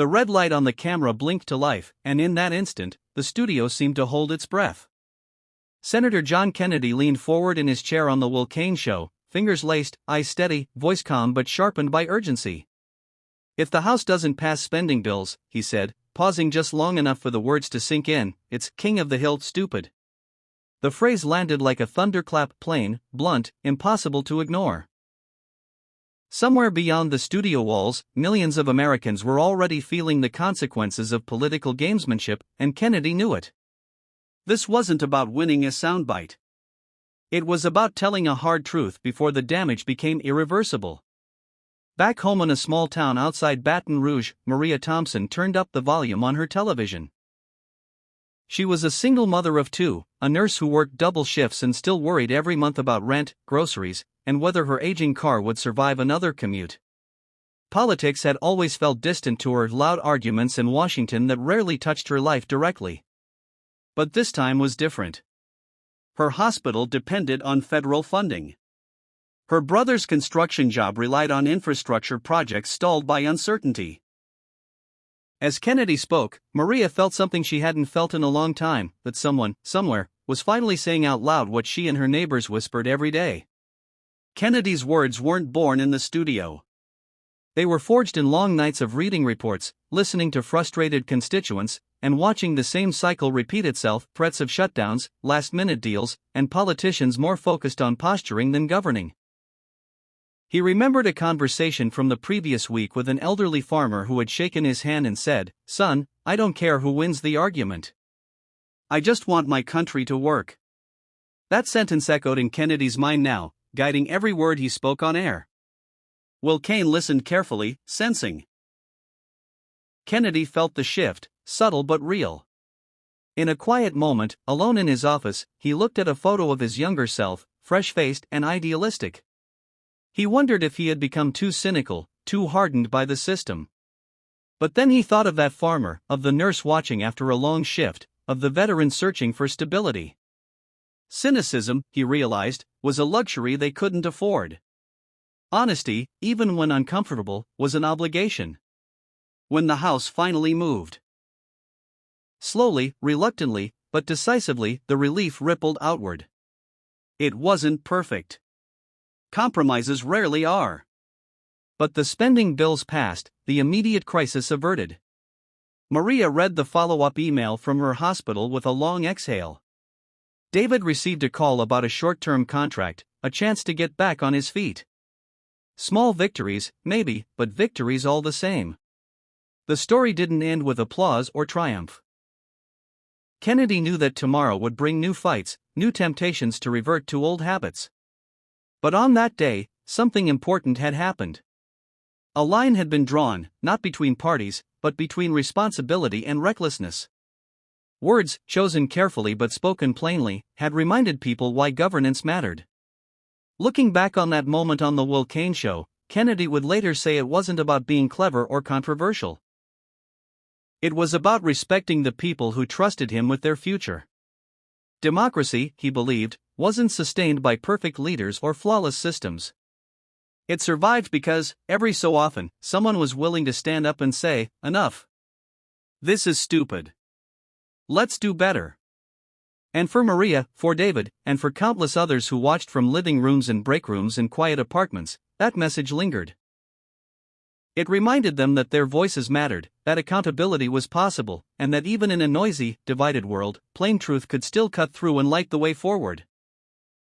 The red light on the camera blinked to life, and in that instant, the studio seemed to hold its breath. Senator John Kennedy leaned forward in his chair on the Will Cain Show, fingers laced, eyes steady, voice calm but sharpened by urgency. "If the House doesn't pass spending bills," he said, pausing just long enough for the words to sink in, "it's King of the Hill stupid." The phrase landed like a thunderclap, plain, blunt, impossible to ignore. Somewhere beyond the studio walls, millions of Americans were already feeling the consequences of political gamesmanship, and Kennedy knew it. This wasn't about winning a soundbite. It was about telling a hard truth before the damage became irreversible. Back home in a small town outside Baton Rouge, Maria Thompson turned up the volume on her television. She was a single mother of two, a nurse who worked double shifts and still worried every month about rent, groceries, and whether her aging car would survive another commute. Politics had always felt distant to her, loud arguments in Washington that rarely touched her life directly. But this time was different. Her hospital depended on federal funding. Her brother's construction job relied on infrastructure projects stalled by uncertainty. As Kennedy spoke, Maria felt something she hadn't felt in a long time, that someone, somewhere, was finally saying out loud what she and her neighbors whispered every day. Kennedy's words weren't born in the studio. They were forged in long nights of reading reports, listening to frustrated constituents, and watching the same cycle repeat itself: threats of shutdowns, last-minute deals, and politicians more focused on posturing than governing. He remembered a conversation from the previous week with an elderly farmer who had shaken his hand and said, "Son, I don't care who wins the argument. I just want my country to work." That sentence echoed in Kennedy's mind now, guiding every word he spoke on air. Will Cain listened carefully, sensing. Kennedy felt the shift, subtle but real. In a quiet moment, alone in his office, he looked at a photo of his younger self, fresh-faced and idealistic. He wondered if he had become too cynical, too hardened by the system. But then he thought of that farmer, of the nurse watching after a long shift, of the veteran searching for stability. Cynicism, he realized, was a luxury they couldn't afford. Honesty, even when uncomfortable, was an obligation. When the House finally moved. Slowly, reluctantly, but decisively, the relief rippled outward. It wasn't perfect. Compromises rarely are. But the spending bills passed, the immediate crisis averted. Maria read the follow-up email from her hospital with a long exhale. David received a call about a short-term contract, a chance to get back on his feet. Small victories, maybe, but victories all the same. The story didn't end with applause or triumph. Kennedy knew that tomorrow would bring new fights, new temptations to revert to old habits. But on that day, something important had happened. A line had been drawn, not between parties, but between responsibility and recklessness. Words, chosen carefully but spoken plainly, had reminded people why governance mattered. Looking back on that moment on the Will Cain Show, Kennedy would later say it wasn't about being clever or controversial. It was about respecting the people who trusted him with their future. Democracy, he believed, wasn't sustained by perfect leaders or flawless systems. It survived because, every so often, someone was willing to stand up and say, "Enough. This is stupid. Let's do better." And for Maria, for David, and for countless others who watched from living rooms and break rooms in quiet apartments, that message lingered. It reminded them that their voices mattered, that accountability was possible, and that even in a noisy, divided world, plain truth could still cut through and light the way forward.